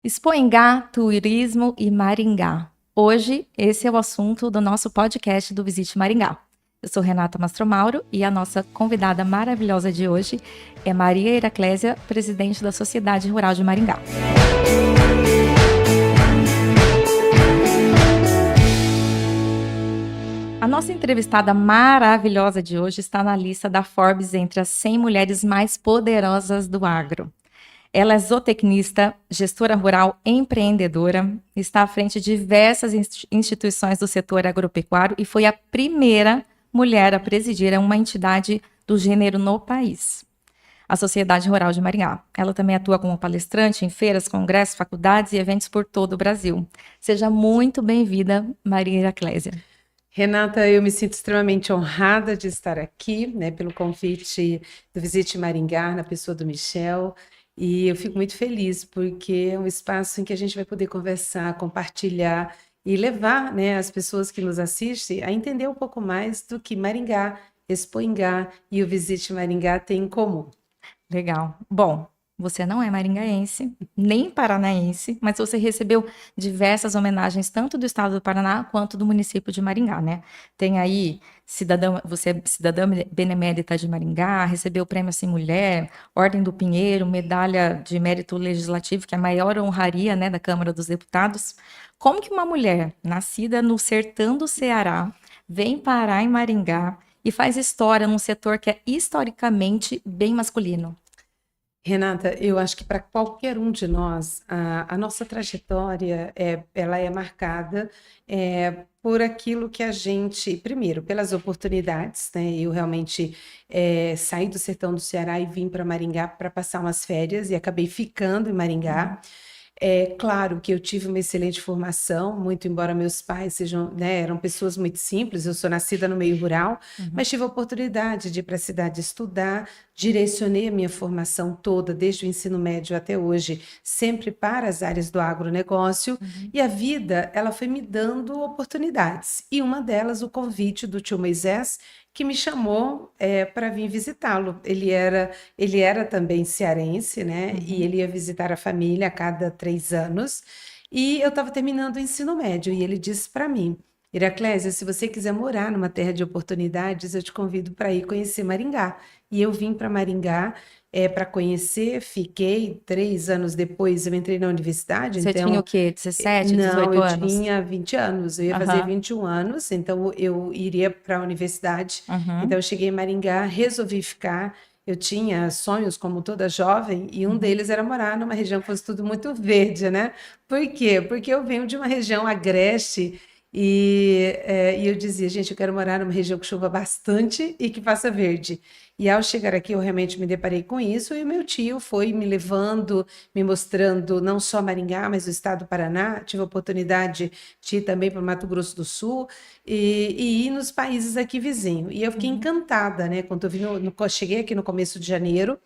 Expoingá, turismo e Maringá. Hoje, esse é o assunto do nosso podcast do Visite Maringá. Eu sou Renata Mastromauro e a nossa convidada maravilhosa de hoje é Maria Heraclésia, presidente da Sociedade Rural de Maringá. A nossa entrevistada maravilhosa de hoje está na lista da Forbes entre as 100 mulheres mais poderosas do agro. Ela é zootecnista, gestora rural, empreendedora, está à frente de diversas instituições do setor agropecuário e foi a primeira mulher a presidir uma entidade do gênero no país, a Sociedade Rural de Maringá. Ela também atua como palestrante em feiras, congressos, faculdades e eventos por todo o Brasil. Seja muito bem-vinda, Maria Heraclésia. Renata, eu me sinto extremamente honrada de estar aqui, né, pelo convite do Visite Maringá, na pessoa do Michel, e eu fico muito feliz, porque é um espaço em que a gente vai poder conversar, compartilhar e levar, né, as pessoas que nos assistem a entender um pouco mais do que Maringá, Expoingá e o Visite Maringá têm em comum. Legal. Bom, você não é maringaense, nem paranaense, mas você recebeu diversas homenagens, tanto do estado do Paraná quanto do município de Maringá, né? Tem aí, você é cidadã benemérita de Maringá, recebeu o Prêmio Assim Mulher, Ordem do Pinheiro, Medalha de Mérito Legislativo, que é a maior honraria, né, da Câmara dos Deputados. Como que uma mulher nascida no sertão do Ceará vem parar em Maringá e faz história num setor que é historicamente bem masculino? Renata, eu acho que para qualquer um de nós, a nossa trajetória ela é marcada por aquilo que a gente, primeiro, pelas oportunidades, né? Eu realmente saí do sertão do Ceará e vim para Maringá para passar umas férias e acabei ficando em Maringá. É claro que eu tive uma excelente formação, muito embora meus pais sejam, né, eram pessoas muito simples, eu sou nascida no meio rural, mas tive a oportunidade de ir para a cidade estudar, direcionei a minha formação toda, desde o ensino médio até hoje, sempre para as áreas do agronegócio, e a vida, ela foi me dando oportunidades, e uma delas, o convite do tio Moisés, que me chamou para vir visitá-lo. Ele era também cearense, né? E ele ia visitar a família a cada 3 anos. E eu estava terminando o ensino médio e ele disse para mim: Heraclésia, se você quiser morar numa terra de oportunidades, eu te convido para ir conhecer Maringá. E eu vim para Maringá para conhecer, fiquei 3 anos depois, eu entrei na universidade, Você então... tinha o quê? 17, Não, 18 eu anos? tinha 20 anos, eu ia fazer Aham. 21 anos, então eu iria para a universidade. Então Uhum. eu cheguei em Maringá, resolvi ficar. Eu tinha sonhos como toda jovem, e um Uhum. deles era morar numa região que fosse tudo muito verde, né? Por quê? Porque eu venho de uma região agreste e eu dizia, gente, eu quero morar numa região que chova bastante e que faça verde. E ao chegar aqui, eu realmente me deparei com isso, e o meu tio foi me levando, me mostrando não só Maringá, mas o estado do Paraná. Tive a oportunidade de ir também para o Mato Grosso do Sul e ir nos países aqui vizinhos. E eu fiquei Uhum. encantada, né? Quando eu vim cheguei aqui no começo de janeiro,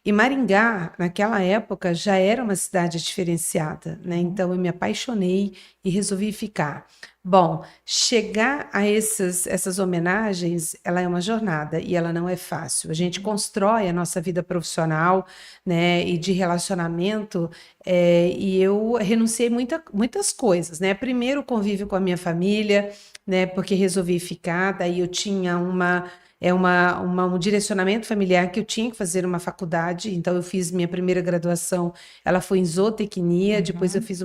e Maringá, naquela época, já era uma cidade diferenciada, né? Uhum. Então eu me apaixonei e resolvi ficar. Bom, chegar a essas homenagens, ela é uma jornada e ela não é fácil. A gente constrói a nossa vida profissional, né, e de relacionamento, e eu renunciei muitas coisas, né? Primeiro, o convívio com a minha família, né, porque resolvi ficar, daí eu tinha um direcionamento familiar que eu tinha que fazer uma faculdade, então eu fiz minha primeira graduação, ela foi em zootecnia, depois eu Uhum. fiz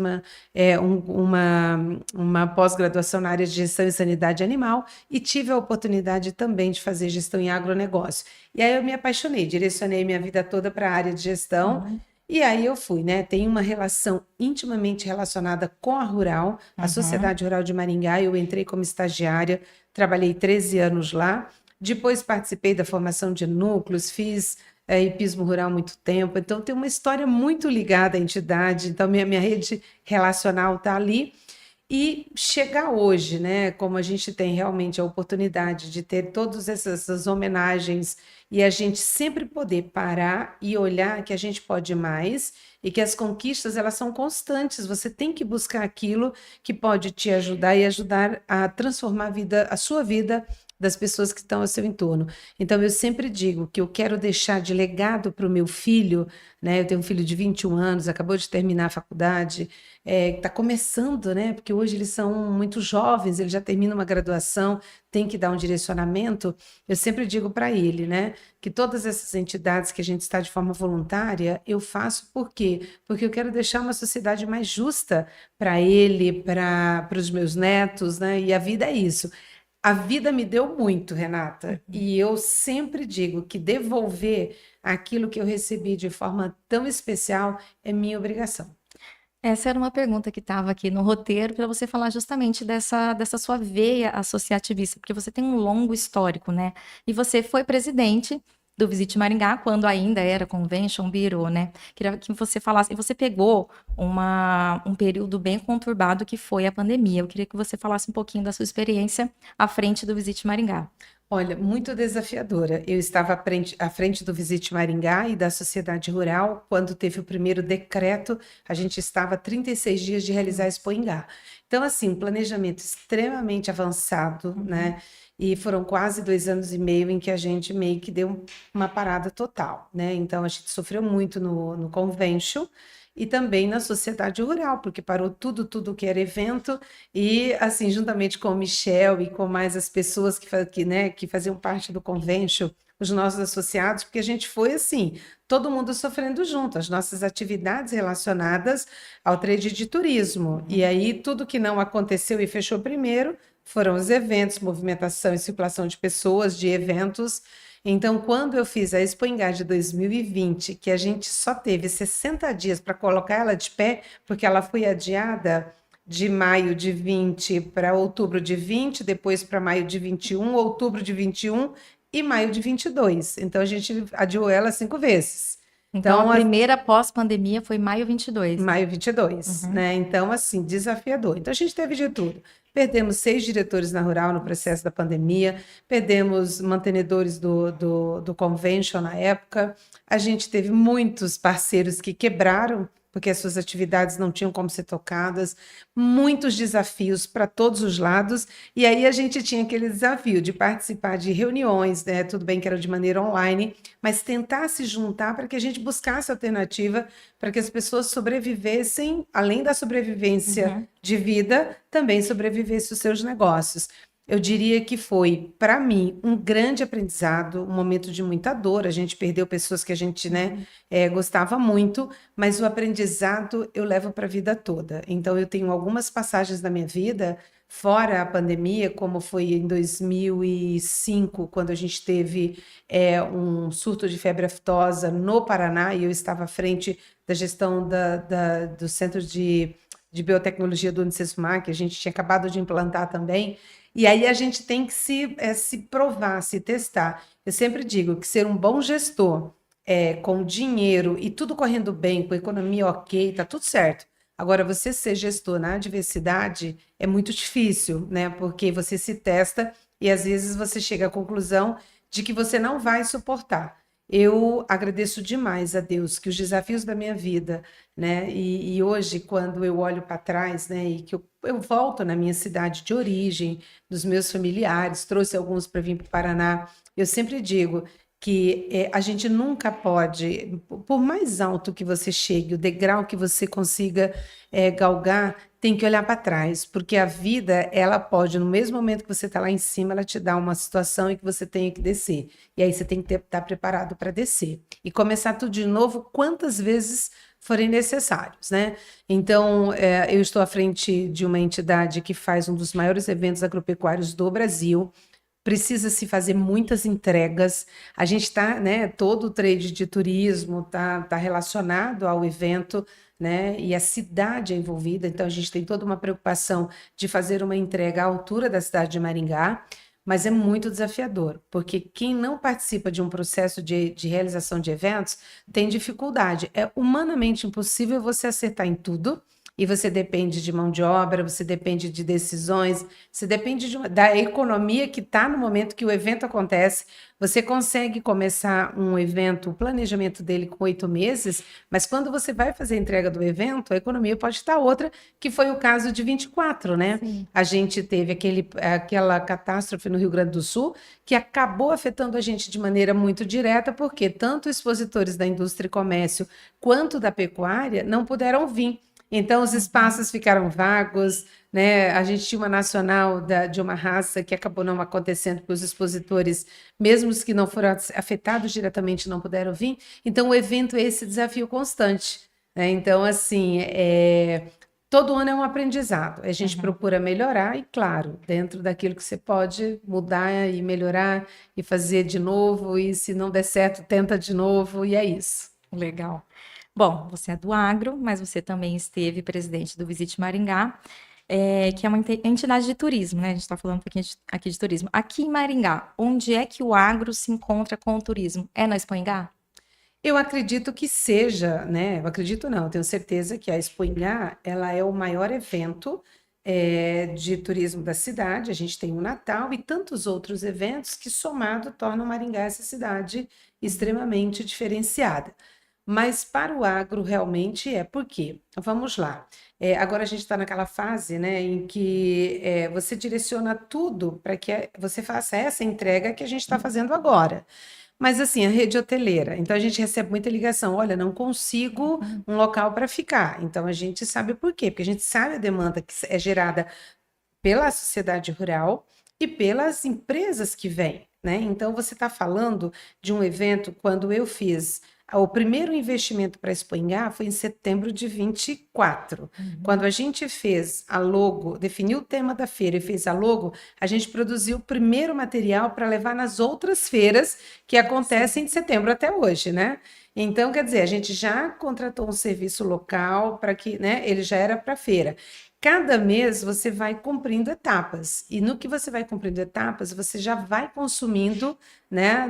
uma pós-graduação na área de gestão e sanidade animal e tive a oportunidade também de fazer gestão em agronegócio. E aí eu me apaixonei, direcionei minha vida toda para a área de gestão. Uhum. E aí eu fui, né? Tenho uma relação intimamente relacionada com a Rural, a Uhum. Sociedade Rural de Maringá. Eu entrei como estagiária, trabalhei 13 anos lá. Depois participei da formação de núcleos, fiz hipismo rural há muito tempo, então tem uma história muito ligada à entidade, então minha rede relacional está ali. E chegar hoje, né, como a gente tem realmente a oportunidade de ter todas essas homenagens e a gente sempre poder parar e olhar que a gente pode mais e que as conquistas elas são constantes. Você tem que buscar aquilo que pode te ajudar e ajudar a transformar a vida, a sua vida das pessoas que estão ao seu entorno. Então, eu sempre digo que eu quero deixar de legado para o meu filho, né? Eu tenho um filho de 21 anos, acabou de terminar a faculdade, está começando, né? Porque hoje eles são muito jovens, ele já termina uma graduação, tem que dar um direcionamento. Eu sempre digo para ele, né? Que todas essas entidades que a gente está de forma voluntária, eu faço por quê? Porque eu quero deixar uma sociedade mais justa para ele, para os meus netos, né? E a vida é isso. A vida me deu muito, Renata, e eu sempre digo que devolver aquilo que eu recebi de forma tão especial é minha obrigação. Essa era uma pergunta que estava aqui no roteiro para você falar justamente dessa sua veia associativista, porque você tem um longo histórico, né? E você foi presidente do Visit Maringá quando ainda era Convention Bureau, né? Queria que você falasse, e você pegou um período bem conturbado que foi a pandemia. Eu queria que você falasse um pouquinho da sua experiência à frente do Visit Maringá. Olha, muito desafiadora. Eu estava à frente do Visite Maringá e da Sociedade Rural quando teve o primeiro decreto. A gente estava a 36 dias de realizar a Expo Ingá. Então, assim, um planejamento extremamente avançado, né? E foram quase 2 anos e meio em que a gente meio que deu uma parada total, né? Então, a gente sofreu muito no convention e também na sociedade rural, porque parou tudo que era evento, e assim, juntamente com o Michel e com mais as pessoas né, que faziam parte do convention, os nossos associados, porque a gente foi assim, todo mundo sofrendo junto, as nossas atividades relacionadas ao trade de turismo. E aí, tudo que não aconteceu e fechou primeiro foram os eventos, movimentação e circulação de pessoas, de eventos. Então, quando eu fiz a Expo Ingá de 2020, que a gente só teve 60 dias para colocar ela de pé, porque ela foi adiada de maio de 20 para outubro de 20, depois para maio de 21, outubro de 21 e maio de 22. Então, a gente adiou ela 5 vezes. Então, a Então, primeira pós-pandemia foi maio 22. maio 22, Uhum. né? Então, assim, desafiador. Então, a gente teve de tudo. Perdemos 6 diretores na Rural no processo da pandemia, perdemos mantenedores do convention na época, a gente teve muitos parceiros que quebraram, porque as suas atividades não tinham como ser tocadas, muitos desafios para todos os lados, e aí a gente tinha aquele desafio de participar de reuniões, né? Tudo bem que era de maneira online, mas tentar se juntar para que a gente buscasse alternativa para que as pessoas sobrevivessem, além da sobrevivência de vida, também sobrevivessem os seus negócios. Eu diria que foi, para mim, um grande aprendizado, um momento de muita dor. A gente perdeu pessoas que a gente, né, gostava muito, mas o aprendizado eu levo para a vida toda. Então, eu tenho algumas passagens da minha vida, fora a pandemia, como foi em 2005, quando a gente teve um surto de febre aftosa no Paraná, e eu estava à frente da gestão do Centro de Biotecnologia do Unicesumar, que a gente tinha acabado de implantar também, e aí a gente tem que se provar, se testar. Eu sempre digo que ser um bom gestor, com dinheiro e tudo correndo bem, com economia ok, tá tudo certo. Agora, você ser gestor na adversidade é muito difícil, né? Porque você se testa e às vezes você chega à conclusão de que você não vai suportar. Eu agradeço demais a Deus que os desafios da minha vida, né? E hoje, quando eu olho para trás, né? E que eu volto na minha cidade de origem, dos meus familiares, trouxe alguns para vir para o Paraná, eu sempre digo que a gente nunca pode, por mais alto que você chegue, o degrau que você consiga galgar, tem que olhar para trás, porque a vida, ela pode, no mesmo momento que você está lá em cima, ela te dá uma situação em que você tem que descer. E aí você tem que estar preparado para descer. E começar tudo de novo quantas vezes forem necessários, né? Então, eu estou à frente de uma entidade que faz um dos maiores eventos agropecuários do Brasil. Precisa se fazer muitas entregas. A gente está, né? Todo o trade de turismo tá relacionado ao evento, né? E a cidade é envolvida, então a gente tem toda uma preocupação de fazer uma entrega à altura da cidade de Maringá, mas é muito desafiador, porque quem não participa de um processo de realização de eventos tem dificuldade. É humanamente impossível você acertar em tudo, e você depende de mão de obra, você depende de decisões, você depende da economia que está no momento que o evento acontece. Você consegue começar um evento, o planejamento dele com 8 meses, mas quando você vai fazer a entrega do evento, a economia pode estar outra, que foi o caso de 24, né? Sim. A gente teve aquela catástrofe no Rio Grande do Sul, que acabou afetando a gente de maneira muito direta, porque tanto expositores da indústria e comércio quanto da pecuária não puderam vir. Então, os espaços ficaram vagos, né? A gente tinha uma nacional de uma raça que acabou não acontecendo, porque os expositores, mesmo os que não foram afetados diretamente, não puderam vir. Então, o evento é esse desafio constante, né? Então, assim, todo ano é um aprendizado. A gente procura melhorar e, claro, dentro daquilo que você pode mudar e melhorar e fazer de novo, e se não der certo, tenta de novo, e é isso. Legal. Bom, você é do agro, mas você também esteve presidente do Visite Maringá, que é uma entidade de turismo, né? A gente está falando um pouquinho aqui de turismo. Aqui em Maringá, onde é que o agro se encontra com o turismo? É na Expoingá? Eu acredito que seja, né? Eu acredito não, eu tenho certeza que a Expo Inhá, ela é o maior evento de turismo da cidade. A gente tem o Natal e tantos outros eventos que, somado, tornam Maringá essa cidade extremamente diferenciada. Mas para o agro realmente é. Por quê? Vamos lá. Agora a gente está naquela fase, né, em que você direciona tudo para que você faça essa entrega que a gente está fazendo agora. Mas assim, a rede hoteleira, então a gente recebe muita ligação, olha, não consigo um local para ficar. Então a gente sabe por quê, porque a gente sabe a demanda que é gerada pela sociedade rural e pelas empresas que vêm, né? Então você está falando de um evento, quando eu fiz o primeiro investimento para a Expo Inhá foi em setembro de 24. Quando a gente fez a logo, definiu o tema da feira e fez a logo, a gente produziu o primeiro material para levar nas outras feiras que acontecem de setembro até hoje, né? Então, quer dizer, a gente já contratou um serviço local para que, né, ele já era para feira. Cada mês você vai cumprindo etapas, e no que você vai cumprindo etapas, você já vai consumindo, né,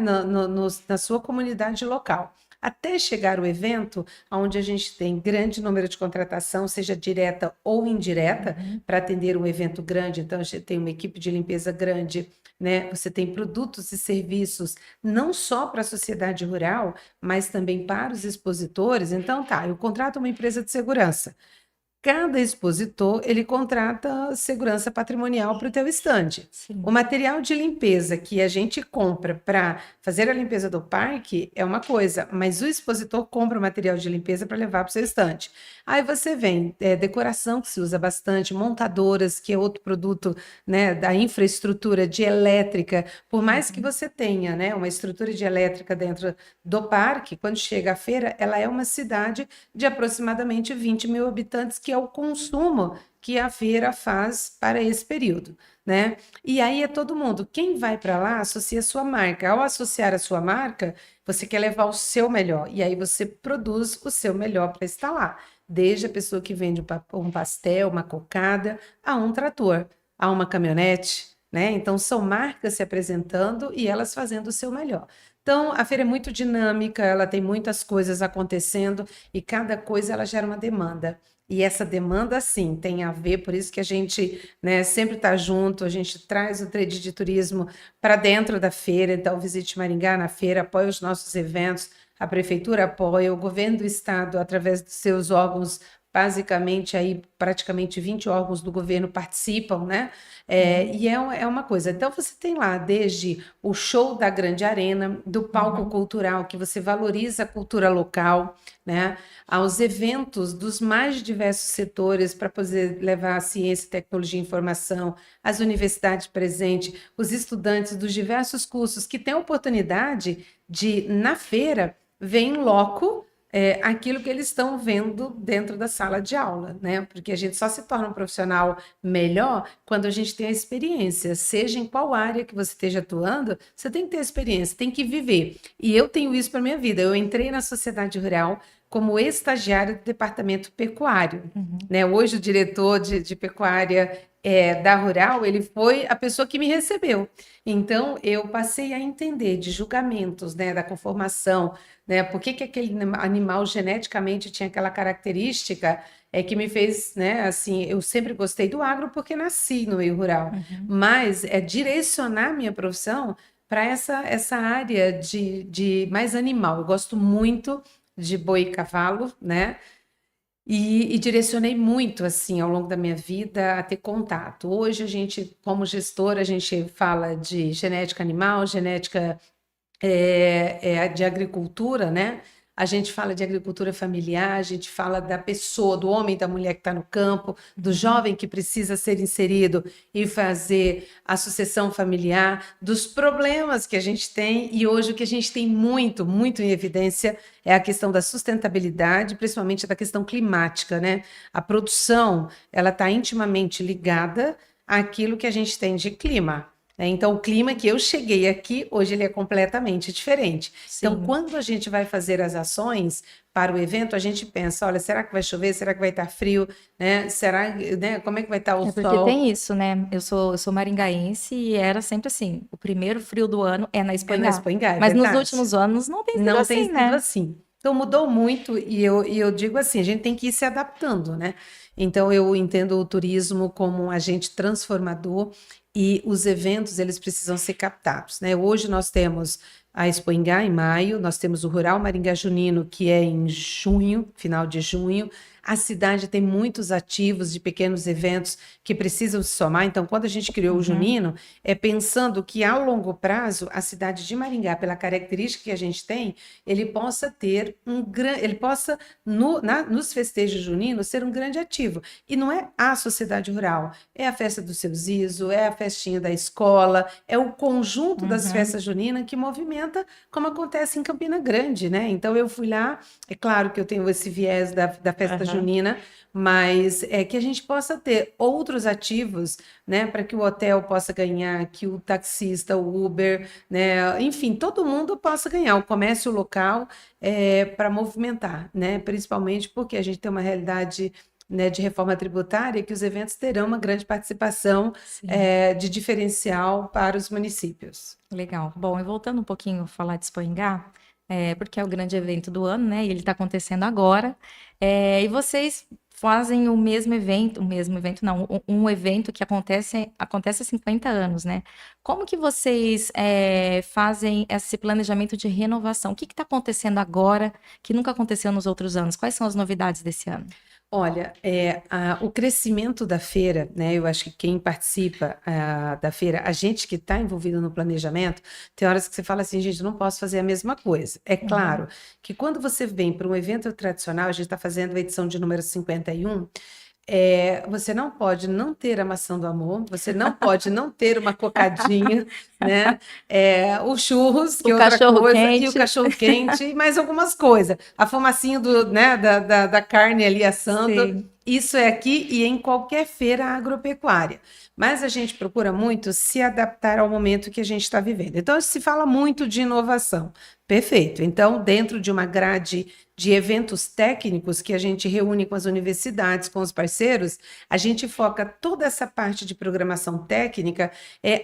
na sua comunidade local. Até chegar o evento, onde a gente tem grande número de contratação, seja direta ou indireta, para atender um evento grande. Então, a gente tem uma equipe de limpeza grande, né? Você tem produtos e serviços, não só para a sociedade rural, mas também para os expositores. Então, tá, eu contrato uma empresa de segurança. Cada expositor, ele contrata segurança patrimonial para o teu estande. Sim. O material de limpeza que a gente compra para fazer a limpeza do parque é uma coisa, mas o expositor compra o material de limpeza para levar para o seu estande. Aí você vem, decoração que se usa bastante, montadoras, que é outro produto, né, da infraestrutura de elétrica. Por mais que você tenha, né, uma estrutura de elétrica dentro do parque, quando chega a feira, ela é uma cidade de aproximadamente 20 mil habitantes, que é o consumo que a feira faz para esse período, né? E aí é todo mundo. Quem vai para lá associa a sua marca. Ao associar a sua marca, você quer levar o seu melhor. E aí você produz o seu melhor para estar lá. Desde a pessoa que vende um pastel, uma cocada, a um trator, a uma caminhonete, né? Então são marcas se apresentando e elas fazendo o seu melhor. Então, a feira é muito dinâmica, ela tem muitas coisas acontecendo e cada coisa ela gera uma demanda. E essa demanda, sim, tem a ver, por isso que a gente, né, sempre está junto, a gente traz o trade de turismo para dentro da feira. Então, Visite Maringá na feira, apoia os nossos eventos, a prefeitura apoia, o governo do estado, através dos seus órgãos, basicamente aí praticamente 20 órgãos do governo participam, né? E é uma coisa. Então você tem lá desde o show da grande arena, do palco cultural, que você valoriza a cultura local, né? Aos eventos dos mais diversos setores para poder levar a ciência, tecnologia e informação, as universidades presentes, os estudantes dos diversos cursos que têm a oportunidade de, na feira, ver em loco aquilo que eles estão vendo dentro da sala de aula, né? Porque a gente só se torna um profissional melhor quando a gente tem a experiência, seja em qual área que você esteja atuando, você tem que ter experiência, tem que viver. E eu tenho isso para minha vida. Eu entrei na sociedade rural como estagiária do departamento pecuário, né? Hoje o diretor de pecuária da Rural, ele foi a pessoa que me recebeu. Então, eu passei a entender de julgamentos, né, da conformação, né, por que que aquele animal geneticamente tinha aquela característica, que me fez, né, assim, eu sempre gostei do agro porque nasci no meio rural, Uhum. mas é direcionar minha profissão para essa área de mais animal. Eu gosto muito de boi e cavalo, né? E direcionei muito, assim, ao longo da minha vida a ter contato. Hoje a gente, como gestora, a gente fala de genética animal, genética de agricultura, né? A gente fala de agricultura familiar, a gente fala da pessoa, do homem, da mulher que está no campo, do Uhum. jovem que precisa ser inserido e fazer a sucessão familiar, dos problemas que a gente tem, e hoje o que a gente tem muito, muito em evidência é a questão da sustentabilidade, principalmente da questão climática, né? A produção, ela está intimamente ligada àquilo que a gente tem de clima. Então, o clima que eu cheguei aqui, hoje ele é completamente diferente. Então, Sim. quando a gente vai fazer as ações para o evento, a gente pensa, olha, será que vai chover? Será que vai estar frio? Né? Será, né? Como é que vai estar o É porque sol? tem isso, né? Eu sou maringaense e era sempre assim: o primeiro frio do ano é na É na Expoingá. Espanha, é Mas nos verdade. últimos anos não tem sido Não tem assim, sido né? assim. Então mudou muito e eu digo assim, a gente tem que ir se adaptando, né? Então eu entendo o turismo como um agente transformador e os eventos eles precisam ser captados, né? Hoje nós temos a Expo Ingá em maio, nós temos o Rural Maringá Junino que é em junho, final de junho. A cidade tem muitos ativos de pequenos eventos que precisam se somar. Então, quando a gente criou o Uhum. Junino, é pensando que, ao longo prazo, a cidade de Maringá, pela característica que a gente tem, ele possa ter ele possa, nos festejos juninos, ser um grande ativo. E não é a sociedade rural, é a festa do seu Zizo, é a festinha da escola, é o conjunto das Uhum. festas juninas que movimenta como acontece em Campina Grande, né? Então, eu fui lá, é claro que eu tenho esse viés da festa Aham. junina, mas é que a gente possa ter outros ativos, né, para que o hotel possa ganhar, que o taxista, o Uber, né, enfim, todo mundo possa ganhar, o comércio local para movimentar, né, principalmente porque a gente tem uma realidade, né, de reforma tributária que os eventos terão uma grande participação Sim. de diferencial para os municípios. Legal. Bom, e voltando um pouquinho a falar de Expoingá, porque é o grande evento do ano, né? E ele está acontecendo agora. E vocês fazem o mesmo evento, não, um evento que acontece há 50 anos, né? Como que vocês fazem esse planejamento de renovação? O que está acontecendo agora que nunca aconteceu nos outros anos? Quais são as novidades desse ano? Olha, o crescimento da feira, né? Eu acho que quem participa da feira, a gente que está envolvido no planejamento, tem horas que você fala assim, gente, eu não posso fazer a mesma coisa. É Uhum. claro que quando você vem para um evento tradicional, a gente está fazendo a edição de número 51. Você não pode não ter a maçã do amor, você não pode não ter uma cocadinha, né? O churros, que O é outra cachorro coisa, e o quente? cachorro quente, e mais algumas coisas. A fumacinha né, da carne ali assando, Sim. isso é aqui e em qualquer feira agropecuária. Mas a gente procura muito se adaptar ao momento que a gente está vivendo. Então, se fala muito de inovação. Perfeito. Então, dentro de uma grade de eventos técnicos que a gente reúne com as universidades, com os parceiros, a gente foca toda essa parte de programação técnica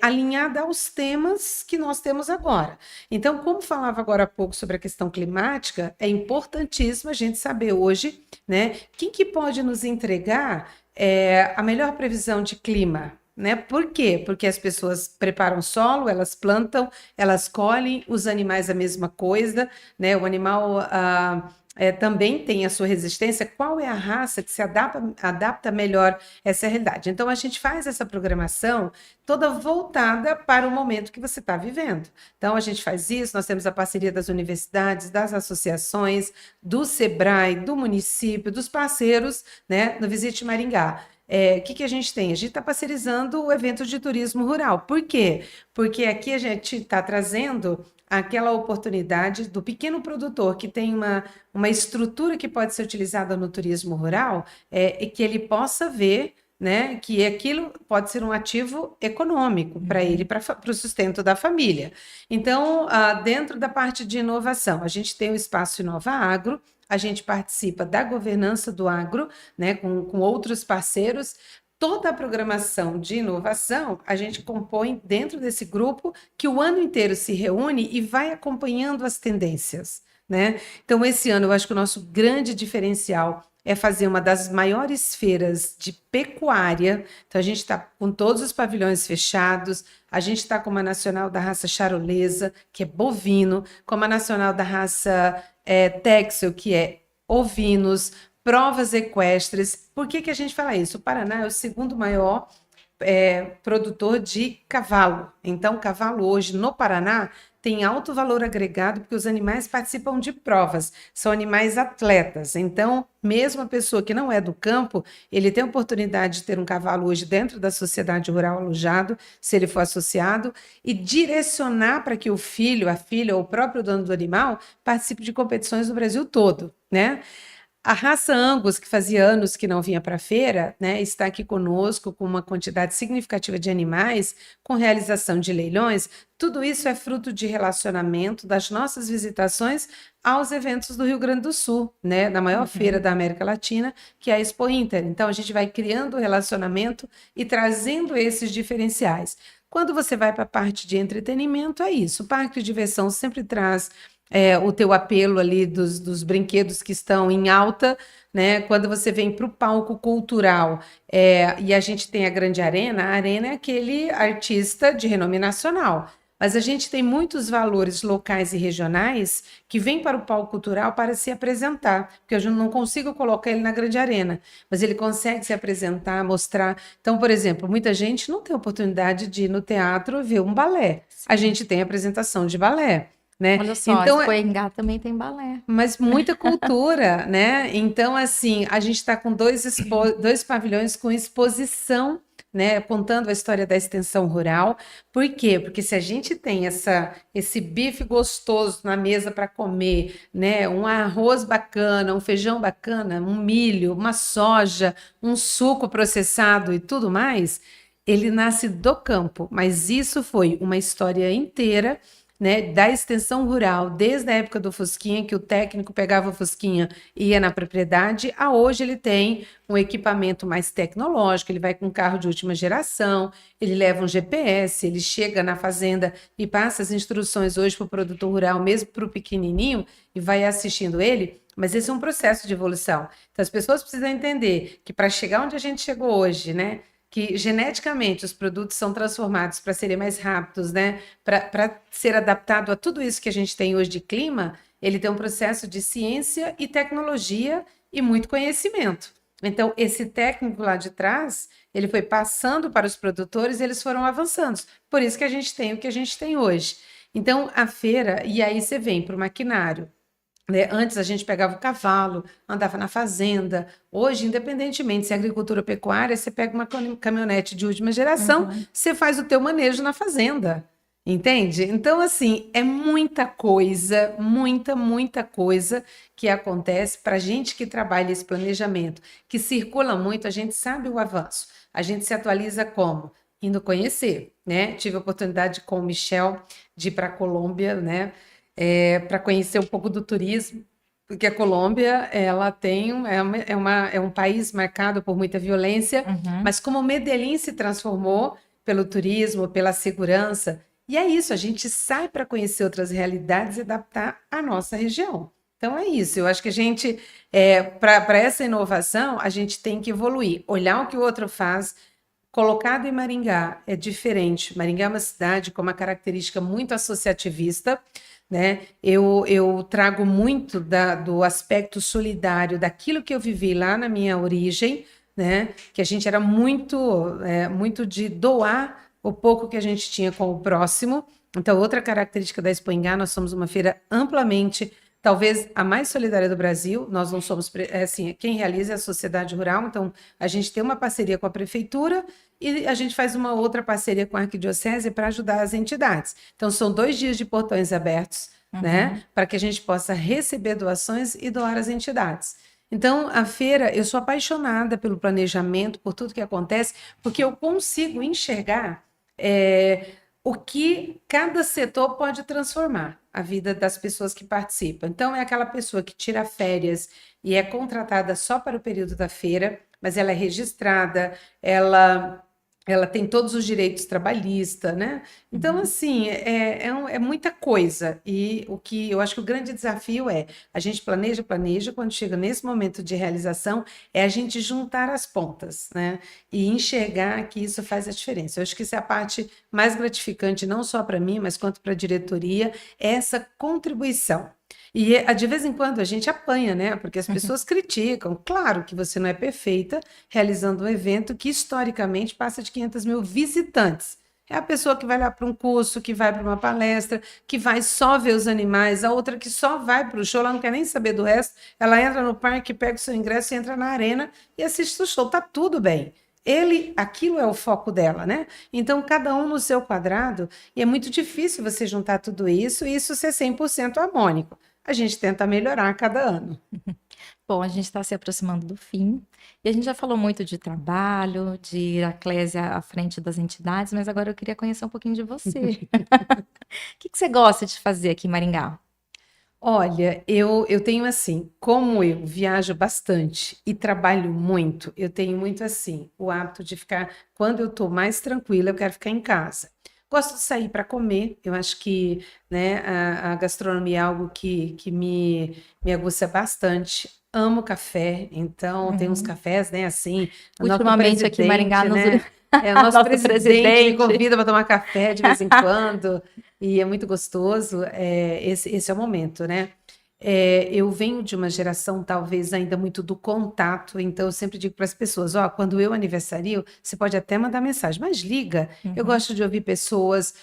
alinhada aos temas que nós temos agora. Então, como falava agora há pouco sobre a questão climática, é importantíssimo a gente saber hoje, né, quem que pode nos entregar a melhor previsão de clima. Né? Por quê? Porque as pessoas preparam solo, elas plantam, elas colhem, os animais a mesma coisa, né? O animal também tem a sua resistência. Qual é a raça que se adapta melhor a essa realidade? Então, a gente faz essa programação toda voltada para o momento que você está vivendo. Então, a gente faz isso, nós temos a parceria das universidades, das associações, do SEBRAE, do município, dos parceiros, né, no Visite Maringá. Que a gente tem? A gente está parceirizando o evento de turismo rural. Por quê? Porque aqui a gente está trazendo aquela oportunidade do pequeno produtor que tem uma estrutura que pode ser utilizada no turismo rural, e que ele possa ver, né, que aquilo pode ser um ativo econômico para ele, Uhum. para o sustento da família. Então, dentro da parte de inovação, a gente tem o Espaço Inova Agro, a gente participa da governança do agro, né, com outros parceiros, toda a programação de inovação a gente compõe dentro desse grupo que o ano inteiro se reúne e vai acompanhando as tendências, né? Então, esse ano eu acho que o nosso grande diferencial é fazer uma das maiores feiras de pecuária. Então, a gente está com todos os pavilhões fechados, a gente está com uma nacional da raça charolesa, que é bovino, com uma nacional da raça Texel, que é ovinos, provas equestres. Por que que a gente fala isso? O Paraná é o segundo maior produtor de cavalo. Então, cavalo hoje no Paraná tem alto valor agregado porque os animais participam de provas, são animais atletas. Então, mesmo a pessoa que não é do campo, ele tem a oportunidade de ter um cavalo hoje dentro da sociedade rural alojado, se ele for associado, e direcionar para que o filho, a filha ou o próprio dono do animal participe de competições no Brasil todo, né? A raça Angus, que fazia anos que não vinha para a feira, né, está aqui conosco com uma quantidade significativa de animais, com realização de leilões. Tudo isso é fruto de relacionamento das nossas visitações aos eventos do Rio Grande do Sul, né, na maior feira da América Latina, que é a Expo Inter. Então, a gente vai criando relacionamento e trazendo esses diferenciais. Quando você vai para a parte de entretenimento, é isso. O parque de diversão sempre traz o teu apelo ali dos brinquedos que estão em alta, né? Quando você vem para o palco cultural, e a gente tem a Arena é aquele artista de renome nacional. Mas a gente tem muitos valores locais e regionais que vêm para o palco cultural para se apresentar, porque eu não consigo colocar ele na grande arena, mas ele consegue se apresentar, mostrar. Então, por exemplo, muita gente não tem oportunidade de ir no teatro ver um balé. A gente tem apresentação de balé, né? Olha só, Então, Expoingá também tem balé. mas muita cultura, né? Então, assim, a gente está com dois pavilhões com exposição, né? Contando a história da extensão rural. Por quê? Porque se a gente tem esse bife gostoso na mesa para comer, né? Um arroz bacana, um feijão bacana, um milho, uma soja, um suco processado e tudo mais, ele nasce do campo. Mas isso foi uma história inteira, né, da extensão rural, desde a época do Fusquinha, que o técnico pegava o Fusquinha e ia na propriedade, a hoje ele tem um equipamento mais tecnológico, ele vai com um carro de última geração, ele leva um GPS, ele chega na fazenda e passa as instruções hoje para o produtor rural, mesmo para o pequenininho, e vai assistindo ele. Mas esse é um processo de evolução. Então, as pessoas precisam entender que para chegar onde a gente chegou hoje, né, que geneticamente os produtos são transformados para serem mais rápidos, né? Para ser adaptado a tudo isso que a gente tem hoje de clima, ele tem um processo de ciência e tecnologia e muito conhecimento. Então, esse técnico lá de trás, ele foi passando para os produtores e eles foram avançando. Por isso que a gente tem o que a gente tem hoje. Então, a feira, e aí você vem para o maquinário, né? Antes a gente pegava o cavalo, andava na fazenda. Hoje, independentemente se é agricultura ou pecuária, você pega uma caminhonete de última geração, você faz o teu manejo na fazenda. Entende? Então, assim, é muita coisa, muita coisa que acontece para a gente que trabalha esse planejamento, que circula muito, a gente sabe o avanço. A gente se atualiza como? Indo conhecer, né? Tive a oportunidade com o Michel de ir para a Colômbia, né? Para conhecer um pouco do turismo, porque a Colômbia ela tem é um país marcado por muita violência, mas como Medellín se transformou pelo turismo, pela segurança, e é isso, a gente sai para conhecer outras realidades e adaptar a nossa região. Então é isso, eu acho que a gente, para essa inovação, a gente tem que evoluir, olhar o que o outro faz. Colocado em Maringá é diferente. Maringá é uma cidade com uma característica muito associativista, né? Eu trago muito do aspecto solidário daquilo que eu vivi lá na minha origem, né? Que a gente era muito de doar o pouco que a gente tinha com o próximo. Então, outra característica da Expoingá, nós somos uma feira amplamente, talvez a mais solidária do Brasil. Nós não somos, assim, quem realiza é a sociedade rural, então a gente tem uma parceria com a prefeitura e a gente faz uma outra parceria com a arquidiocese para ajudar as entidades. Então, são 2 dias de portões abertos, né, para que a gente possa receber doações e doar às entidades. Então, a feira, eu sou apaixonada pelo planejamento, por tudo que acontece, porque eu consigo enxergar o que cada setor pode transformar a vida das pessoas que participam. Então, é aquela pessoa que tira férias e é contratada só para o período da feira, mas ela é registrada, ela tem todos os direitos trabalhistas, né? Então, assim, é muita coisa. E o que eu acho que o grande desafio é a gente planeja, quando chega nesse momento de realização, é a gente juntar as pontas, né? E enxergar que isso faz a diferença. Eu acho que isso é a parte mais gratificante, não só para mim, mas quanto para a diretoria, é essa contribuição. E de vez em quando a gente apanha, né? Porque as pessoas criticam. Claro que você não é perfeita realizando um evento que historicamente passa de 500 mil visitantes. É a pessoa que vai lá para um curso, que vai para uma palestra, que vai só ver os animais, a outra que só vai para o show, ela não quer nem saber do resto. Ela entra no parque, pega o seu ingresso, entra na arena e assiste o show. Tá tudo bem. Aquilo é o foco dela, né? Então, cada um no seu quadrado, e é muito difícil você juntar tudo isso e isso ser 100% harmônico. A gente tenta melhorar a cada ano. Bom, a gente está se aproximando do fim e a gente já falou muito de trabalho, de a Clésia à frente das entidades, mas agora eu queria conhecer um pouquinho de você. O que você gosta de fazer aqui em Maringá? Olha, eu tenho assim, como eu viajo bastante e trabalho muito, eu tenho muito assim, o hábito de ficar, quando eu estou mais tranquila, eu quero ficar em casa. Gosto de sair para comer, eu acho que, né, a gastronomia é algo que me aguça bastante. Amo café, então tem uns Uhum. cafés, né, assim, o nosso Ultimamente aqui em Maringá, presidente, né, o nosso nosso presidente me presidente. convida para tomar café de vez em quando, e é muito gostoso, esse é o momento, né? Eu venho de uma geração, talvez, ainda muito do contato, então eu sempre digo para as pessoas, ó, quando eu aniversario, você pode até mandar mensagem, mas liga, eu Uhum. gosto de ouvir pessoas,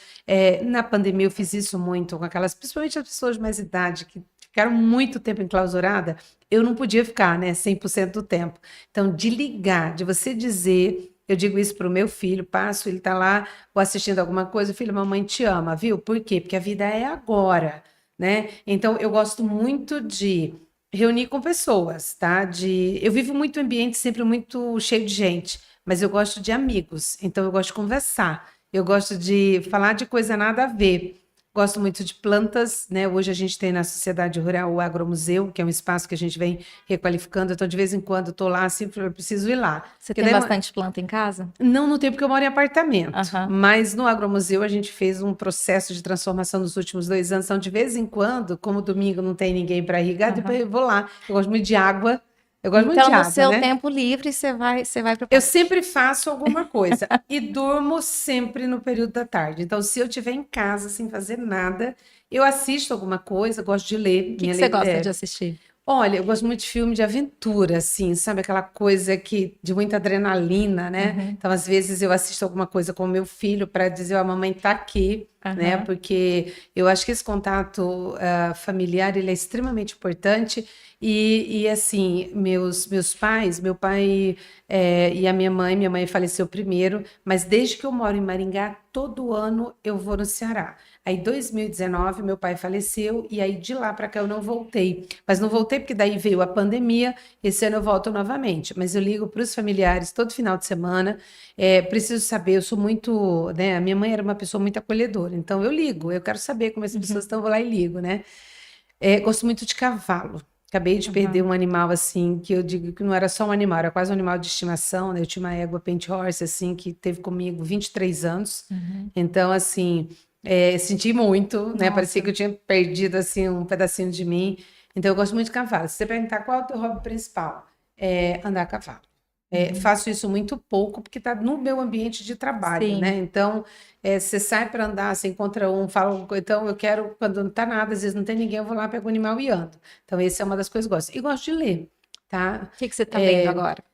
na pandemia eu fiz isso muito com aquelas, principalmente as pessoas de mais idade, que ficaram muito tempo enclausurada, eu não podia ficar, né, 100% do tempo, então de ligar, de você dizer... Eu digo isso para o meu filho, passo, ele está lá ou assistindo alguma coisa, filho, mamãe te ama, viu? Por quê? Porque a vida é agora, né? Então, eu gosto muito de reunir com pessoas, tá? Eu vivo muito em ambiente sempre muito cheio de gente, mas eu gosto de amigos, então eu gosto de conversar, eu gosto de falar de coisa nada a ver. Gosto muito de plantas, né? Hoje a gente tem na Sociedade Rural o Agromuseu, que é um espaço que a gente vem requalificando. Então, de vez em quando, estou lá, sempre eu preciso ir lá. Você Porque tem daí bastante planta em casa? não tem porque eu moro em apartamento, Aham, mas no Agromuseu a gente fez um processo de transformação nos últimos 2 anos. Então, de vez em quando, como domingo não tem ninguém para irrigar, depois aham. eu vou lá. Eu gosto muito de água. Eu gosto muito Então, de no água, seu né? tempo livre, você vai para o Eu parque. sempre faço alguma coisa e durmo sempre no período da tarde. Então, se eu estiver em casa sem fazer nada, eu assisto alguma coisa, gosto de ler. O que você gosta de assistir? Olha, eu gosto muito de filme de aventura, assim, sabe? Aquela coisa que de muita adrenalina, né? Uhum, Então, às vezes, eu assisto alguma coisa com o meu filho para dizer, ó, a mamãe tá aqui, né? aham. Porque eu acho que esse contato familiar, ele é extremamente importante. Assim, meus pais, meu pai e a minha mãe faleceu primeiro, mas desde que eu moro em Maringá, todo ano eu vou no Ceará. Aí, em 2019, meu pai faleceu e aí de lá para cá eu não voltei. Mas não voltei porque daí veio a pandemia. Esse ano eu volto novamente. Mas eu ligo para os familiares todo final de semana. Preciso saber, eu sou muito, né? A minha mãe era uma pessoa muito acolhedora, então eu ligo. Eu quero saber como as pessoas Uhum, estão, vou lá e ligo, né? Gosto muito de cavalo. Acabei de perder uhum, um animal assim, que eu digo que não era só um animal, era quase um animal de estimação, né? Eu tinha uma égua paint horse, assim, que teve comigo 23 anos. uhum. Então, assim, senti muito, né? Parecia Nossa. que eu tinha perdido, assim, um pedacinho de mim. Então, eu gosto muito de cavalo. Se você perguntar qual é o teu hobby principal, andar a cavalo. Uhum. Faço isso muito pouco, porque está no meu ambiente de trabalho, né? Sim. Então, você sai para andar, você encontra um, fala, então eu quero, quando não está nada, às vezes não tem ninguém, eu vou lá, pego o animal e ando. Então, essa é uma das coisas que eu gosto. E gosto de ler, tá? O que você está lendo agora?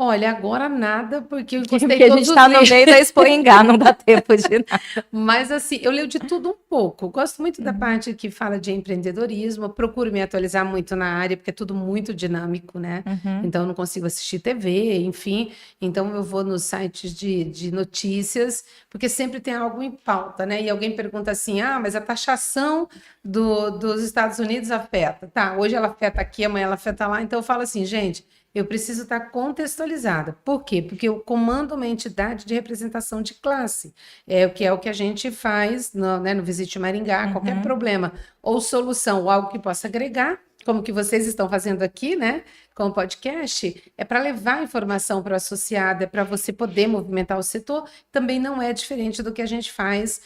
Olha, agora nada, porque eu encostei Porque a gente todos os está no livros. meio da Expo Engá, não dá tempo de nada. Mas assim, eu leio de tudo um pouco. Gosto muito da Uhum, parte que fala de empreendedorismo, procuro me atualizar muito na área, porque é tudo muito dinâmico, né? uhum, Então, eu não consigo assistir TV, enfim. Então, eu vou nos sites de notícias, porque sempre tem algo em pauta, né? E alguém pergunta assim: ah, mas a taxação dos Estados Unidos afeta. Tá, hoje ela afeta aqui, amanhã ela afeta lá. Então, eu falo assim, gente. Eu preciso estar contextualizada. Por quê? Porque eu comando uma entidade de representação de classe. É o que a gente faz no Visite Maringá, qualquer uhum. problema ou solução ou algo que possa agregar, como que vocês estão fazendo aqui, né, com o podcast, é para levar informação para o associado, é para você poder movimentar o setor, também não é diferente do que a gente faz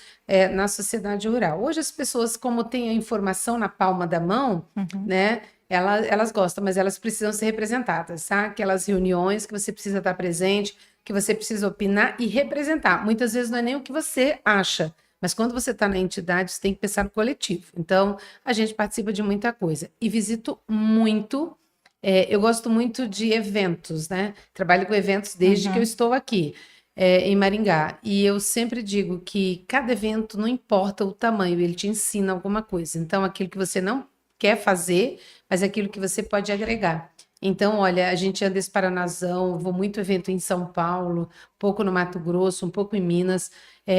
na sociedade rural. Hoje as pessoas, como têm a informação na palma da mão, né, elas gostam, mas elas precisam ser representadas, tá? Aquelas reuniões que você precisa estar presente, que você precisa opinar e representar. Muitas vezes não é nem o que você acha, mas quando você está na entidade, você tem que pensar no coletivo. Então, a gente participa de muita coisa. E visito muito. Eu gosto muito de eventos, né? Trabalho com eventos desde que eu estou aqui, em Maringá. E eu sempre digo que cada evento, não importa o tamanho, ele te ensina alguma coisa. Então, aquilo que você não quer fazer, mas aquilo que você pode agregar. Então, olha, a gente anda esse Paranazão, vou muito evento em São Paulo, um pouco no Mato Grosso, um pouco em Minas.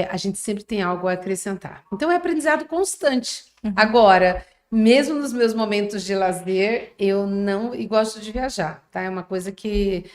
A gente sempre tem algo a acrescentar. Então, é aprendizado constante. Agora, mesmo nos meus momentos de lazer, eu não e gosto de viajar, tá? É uma coisa que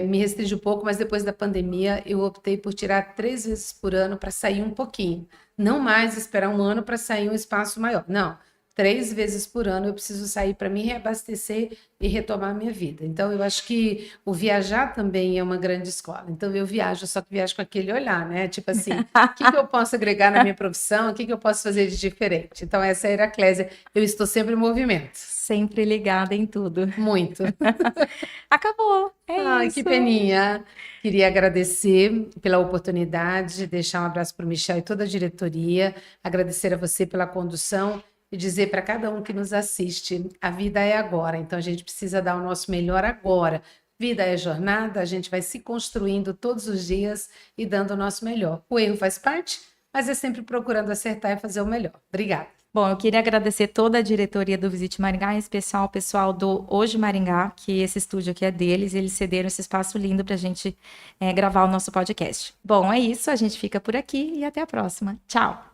me restringe um pouco, mas depois da pandemia eu optei por tirar 3 vezes por ano para sair um pouquinho. Não mais esperar um ano para sair um espaço maior. Não. 3 vezes por ano eu preciso sair para me reabastecer e retomar a minha vida. Então, eu acho que o viajar também é uma grande escola. Então, eu viajo, só que viajo com aquele olhar, né? Tipo assim, o que eu posso agregar na minha profissão? O que eu posso fazer de diferente? Então, essa é a Heraclésia. Eu estou sempre em movimento. Sempre ligada em tudo. Muito. Acabou. Ai, Isso. que peninha. Queria agradecer pela oportunidade, deixar um abraço para o Michel e toda a diretoria, agradecer a você pela condução e dizer para cada um que nos assiste, a vida é agora, então a gente precisa dar o nosso melhor agora. Vida é jornada, a gente vai se construindo todos os dias e dando o nosso melhor. O erro faz parte, mas é sempre procurando acertar e fazer o melhor. Obrigada. Bom, eu queria agradecer toda a diretoria do Visite Maringá, em especial o pessoal do Hoje Maringá, que esse estúdio aqui é deles, eles cederam esse espaço lindo para a gente gravar o nosso podcast. Bom, é isso, a gente fica por aqui e até a próxima. Tchau!